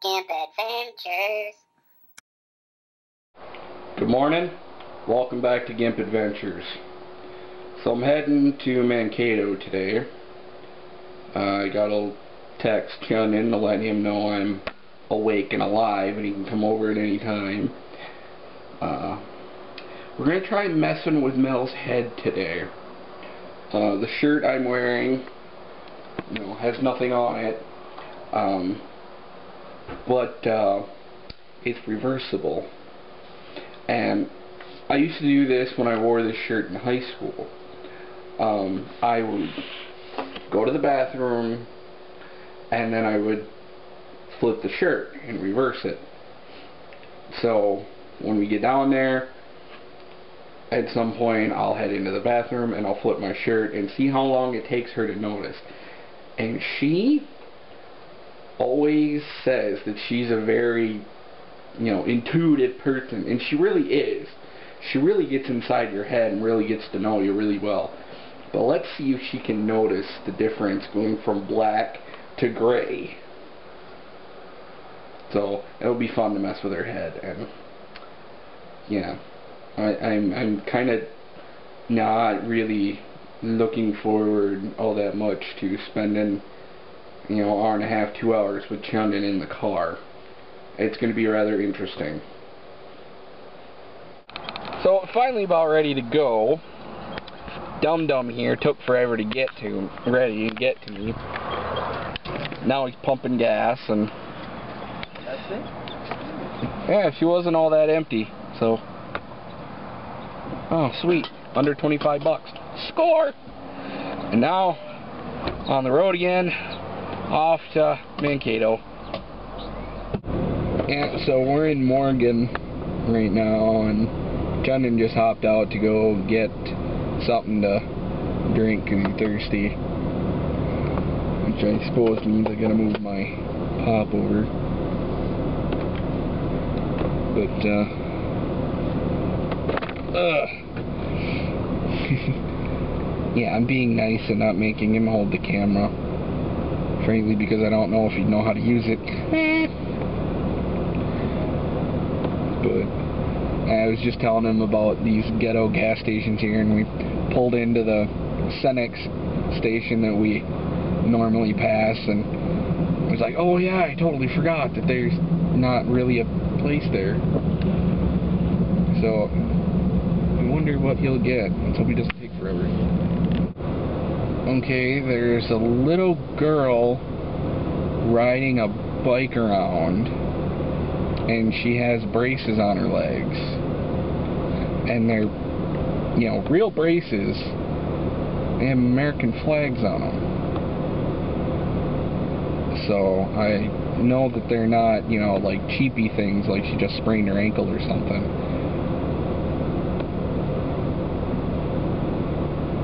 Gimp Adventures. Good morning. Welcome back to Gimp Adventures. So I'm heading to Mankato today. I got a text Chun in to let him know I'm awake and alive and he can come over at any time. We're going to try messing with Mel's head today. The shirt I'm wearing, has nothing on it, but it's reversible. And I used to do this when I wore this shirt in high school. I would go to the bathroom and then I would flip the shirt and reverse it. So when we get down there, at some point I'll head into the bathroom and I'll flip my shirt and see how long it takes her to notice. And she always says that she's a very intuitive person, and she really is. She really gets inside your head and really gets to know you really well. But let's see if she can notice the difference going from black to gray. So it'll be fun to mess with her head. And yeah, I'm kind of not really looking forward all that much to spending hour and a half, 2 hours with Chundin in the car. It's going to be rather interesting. So finally about ready to go. Dum-Dum here took forever to get to me. Now he's pumping gas and that's it? yeah, she wasn't all that empty. So oh sweet, under 25 bucks. Score! And now on the road again, off to Mankato. Yeah, so we're in Morgan right now, and Chundin just hopped out to go get something to drink because he's thirsty, which I suppose means I gotta move my pop over. But yeah, I'm being nice and not making him hold the camera, frankly, because I don't know if he'd know how to use it. But I was just telling him about these ghetto gas stations here, and we pulled into the Cenex station that we normally pass, and I was like, oh yeah, I totally forgot that there's not really a place there. So I wonder what he'll get. Let's hope he doesn't take forever. Okay, there's a little girl riding a bike around, and she has braces on her legs, and they're real braces. They have American flags on them, so I know that they're not like cheapy things, like she just sprained her ankle or something.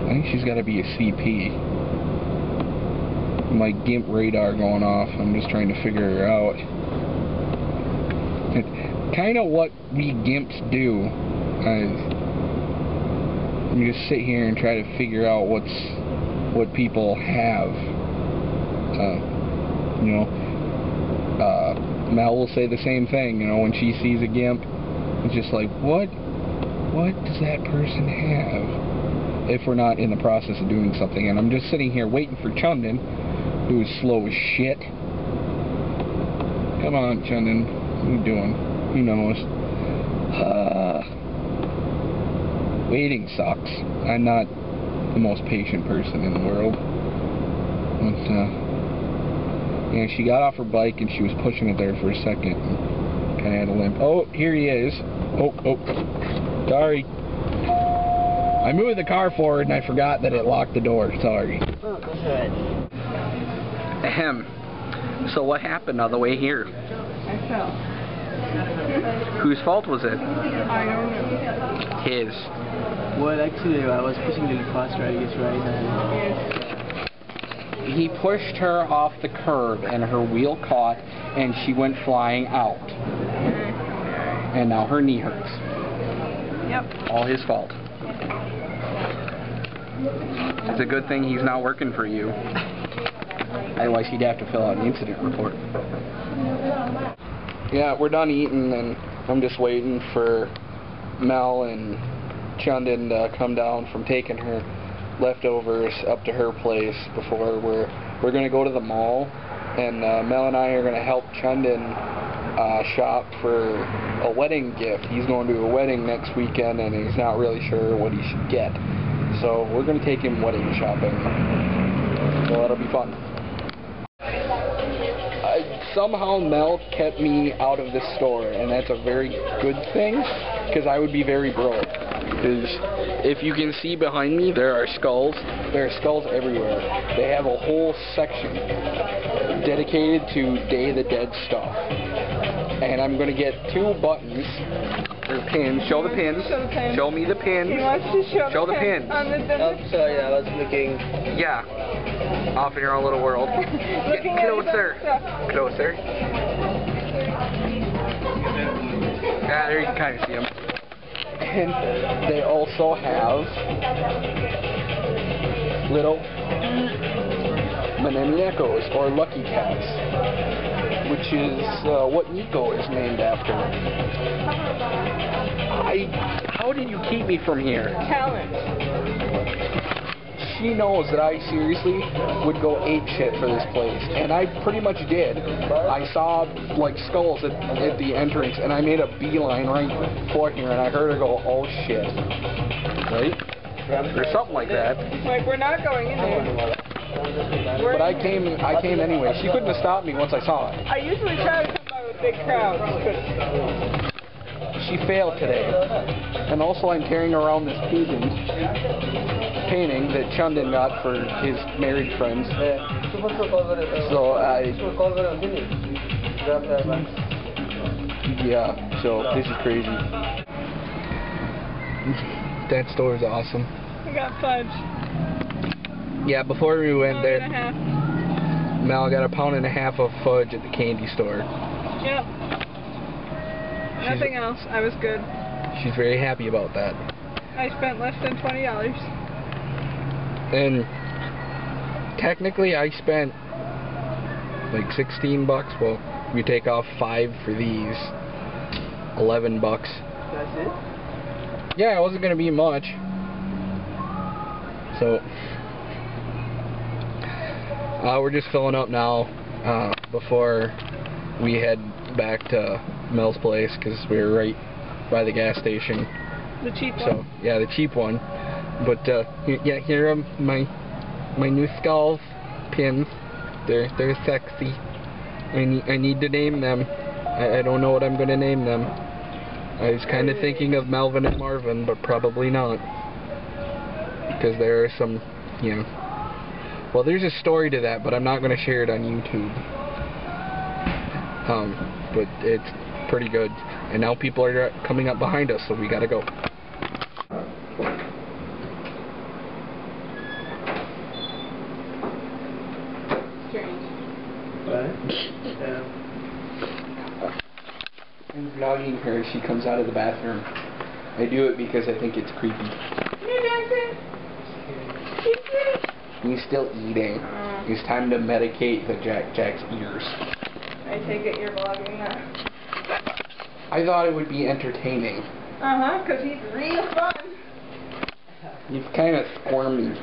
I think she's got to be a CP. My GIMP radar going off. I'm just trying to figure her out. Kind of what we GIMPs do. You just sit here and try to figure out what people have. Mel will say the same thing. When she sees a GIMP, it's just like, what does that person have? If we're not in the process of doing something, and I'm just sitting here waiting for Chundin, who's slow as shit. Come on, Chundin, what are you doing? He knows. Waiting sucks. I'm not the most patient person in the world. But, yeah, she got off her bike and she was pushing it there for a second. Kind of had a limp. Oh, here he is. Oh, sorry. I moved the car forward and I forgot that it locked the door. Sorry. Oh, go ahead. Ahem. So what happened on the way here? I fell. Whose fault was it? I don't know. His. Well, actually, I was pushing really fast, right? Yes, right? Yes. He pushed her off the curb and her wheel caught and she went flying out. And now her knee hurts. Yep. All his fault. It's a good thing he's not working for you. Otherwise, he'd have to fill out an incident report. Yeah, we're done eating, and I'm just waiting for Mel and Chundin to come down from taking her leftovers up to her place before we're going to go to the mall, and Mel and I are going to help Chundin shop for a wedding gift. He's going to a wedding next weekend, and he's not really sure what he should get. So we're going to take him wedding shopping. So that'll be fun. Somehow Mel kept me out of this store, and that's a very good thing, because I would be very broke. Because if you can see behind me, there are skulls. There are skulls everywhere. They have a whole section dedicated to Day of the Dead stuff. And I'm going to get 2 buttons, or pins. Show the pins. Show me the pins. He wants to show the pins. On the Sorry, I was looking. Yeah. Off in your own little world. Get closer. Closer. Yeah, there you can kind of see them. And they also have little Mankatos, or lucky cats, which is what Nico is named after. How did you keep me from here? talent. She knows that I seriously would go apeshit for this place, and I pretty much did. I saw like skulls at the entrance, and I made a beeline right for here, and I heard her go, "Oh shit!" Right? Or something like that. Like, we're not going in there. But I came anyway. She couldn't have stopped me once I saw it. I usually try to come by with big crowds, but She failed today. And also I'm carrying around this painting that Chundin got for his married friends. So yeah, so this is crazy. That store is awesome. we got fudge. Yeah, before we went there, £1.50. Mel got a £1.50 of fudge at the candy store. Yep. Nothing else. I was good. She's very happy about that. I spent less than $20. And technically I spent like $16. Well, we take off 5 for these. $11. That's it? Yeah, it wasn't gonna be much. So we're just filling up now before we head back to Mel's place, because we're right by the gas station. The cheap one. So yeah, the cheap one. But yeah, here are my new skulls pins. They're sexy. I need to name them. I don't know what I'm gonna name them. I was kind of thinking of Melvin and Marvin, but probably not, because there are some, you know. Well, there's a story to that, but I'm not gonna share it on YouTube. But it's pretty good. And now people are coming up behind us, so we gotta go. I'm vlogging her as she comes out of the bathroom. I do it because I think it's creepy. He's still eating. It's time to medicate the Jack's ears. I take it you're vlogging that. I thought it would be entertaining. Uh-huh, because he's real fun. You've kind of squirmy.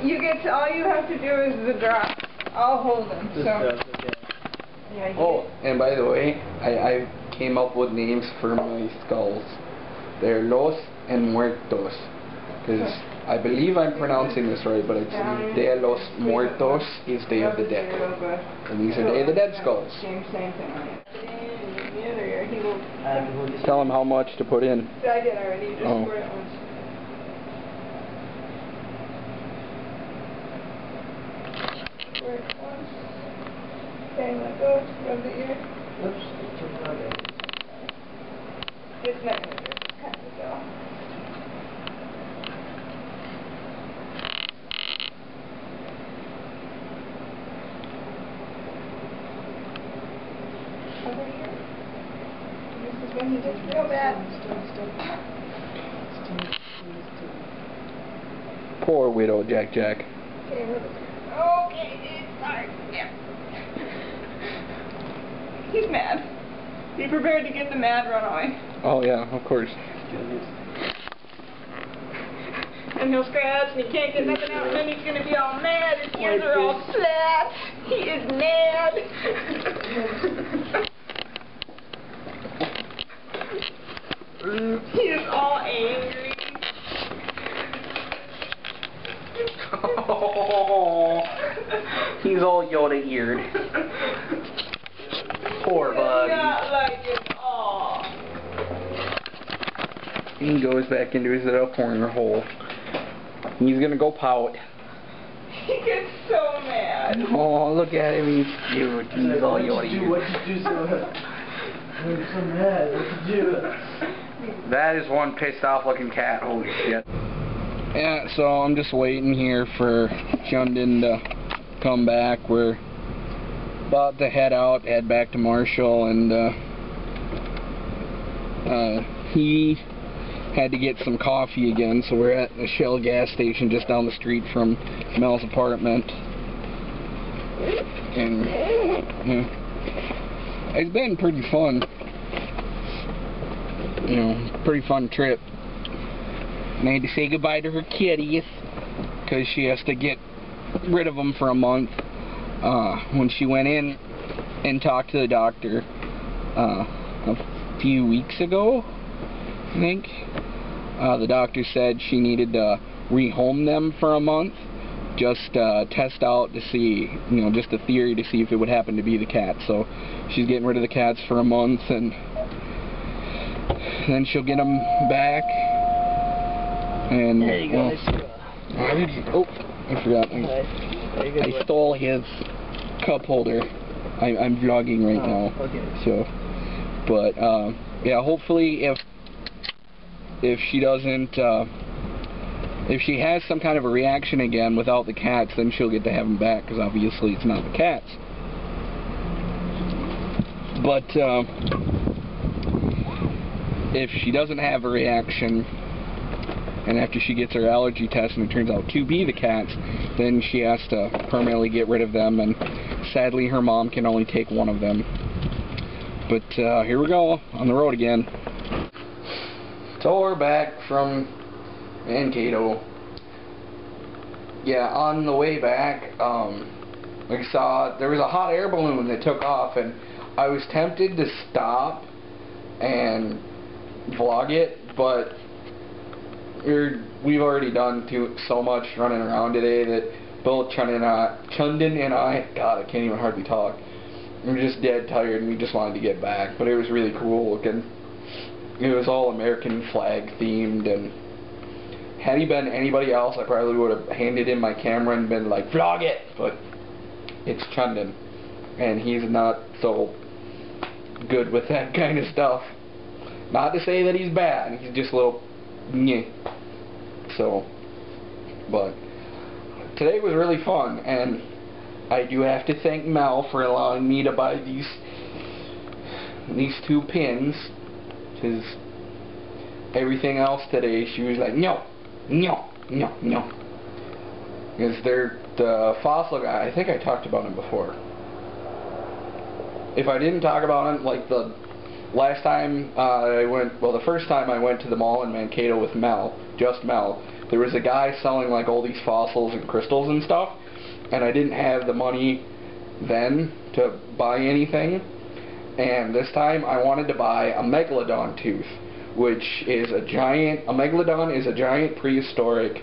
You get to, all you have to do is the drop. I'll hold him, so. Yeah, Oh, and by the way, I came up with names for my skulls. They're Los and Muertos. Because I believe I'm pronouncing this right, but it's De los Muertos is Day of the Dead. And these are Day of the Dead skulls. Same thing on it. In the other ear, he will. Tell him how much to put in. I did already, you just Oh. squirt it once. Squirt it once. Okay, let go, rub the ear. Oops. It's not going to do it, just kind of go. Over here. This is when he gets real bad. Poor widow Jack. Okay, rub it. Okay, dude, sorry. Yeah. He's mad. Be prepared to get the mad runaway. Oh yeah, of course. And he'll scratch and he can't get nothing out and then he's gonna be all mad. His ears are all flat. He is mad. He is all angry. Oh, he's all Yoda-eared. Poor buddy. Not like it all. He goes back into his little corner hole. He's gonna go pout. He gets so mad. Oh, look at him. He's cute. He's all Yoda-eared. What you do so I'm so mad. What you do? That is one pissed off looking cat. Holy shit. Yeah, so I'm just waiting here for Chundin to come back. We're about to head back to Marshall, and he had to get some coffee again, so we're at the Shell gas station just down the street from Mel's apartment. And it's been pretty fun. You know, pretty fun trip. And I had to say goodbye to her kitties because she has to get rid of them for a month. When she went in and talked to the doctor a few weeks ago, I think, the doctor said she needed to rehome them for a month, just test out to see, you know, just a theory to see if it would happen to be the cat. So she's getting rid of the cats for a month, and then she'll get them back. And There you go. oh, I forgot. I stole his cup holder. I'm vlogging right now. Okay. So, but yeah, hopefully if she doesn't, if she has some kind of a reaction again without the cats, then she'll get to have them back, because obviously it's not the cats. But if she doesn't have a reaction, and after she gets her allergy test and it turns out to be the cats, then she has to permanently get rid of them, and sadly her mom can only take one of them. But here we go, on the road again. So we're back from Mankato. Yeah, on the way back, we saw there was a hot air balloon that took off, and I was tempted to stop and vlog it, but we've already done so much running around today that both Chundin and I, God, I can't even hardly talk. We're just dead tired, and we just wanted to get back. But it was really cool looking. It was all American flag themed, and had he been anybody else, I probably would have handed him my camera and been like, vlog it! But it's Chundin, and he's not so good with that kind of stuff. Not to say that he's bad, he's just a little nyeh. So, but today was really fun, and I do have to thank Mel for allowing me to buy these 2 pins, because everything else today she was like, no, no, no, no. Because they're the fossil guy. I think I talked about him before. If I didn't talk about him, like the last time the first time I went to the mall in Mankato with Mel, just Mel, there was a guy selling like all these fossils and crystals and stuff, and I didn't have the money then to buy anything, and this time I wanted to buy a megalodon tooth, which is a megalodon is a giant prehistoric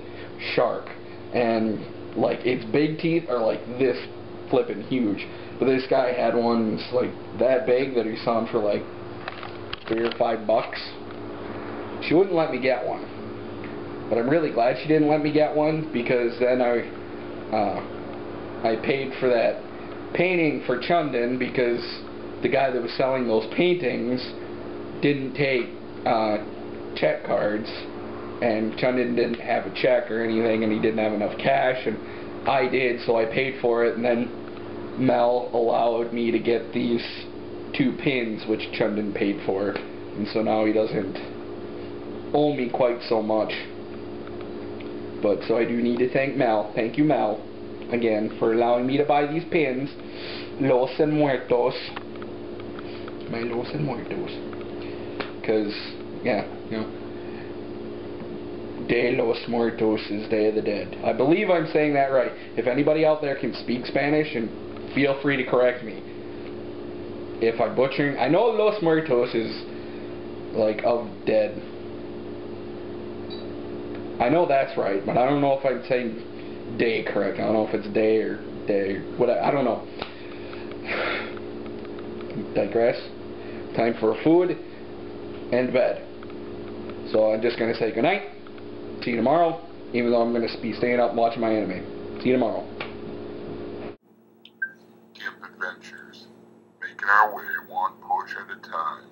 shark, and like its big teeth are like this flippin' huge, but this guy had one like that big that he selling for like $3 or $5. She wouldn't let me get one, but I'm really glad she didn't let me get one, because then I paid for that painting for Chundin, because the guy that was selling those paintings didn't take check cards, and Chundin didn't have a check or anything, and he didn't have enough cash, and I did, so I paid for it, and then Mel allowed me to get these 2 pins, which Chundin paid for, and so now he doesn't owe me quite so much. But so I do need to thank Mel. Thank you, Mel. again, for allowing me to buy these pins. Los and Muertos. My Los and Muertos. Because, yeah, you know. De los Muertos is Day of the Dead. I believe I'm saying that right. If anybody out there can speak Spanish, and feel free to correct me. If I'm butchering, I know Los Muertos is like of dead. I know that's right, but I don't know if I'm saying day correct. I don't know if it's day or day. What I don't know. Digress. Time for food and bed. So I'm just gonna say goodnight. See you tomorrow, even though I'm going to be staying up watching my anime. See you tomorrow. Camp Adventures, making our way one push at a time.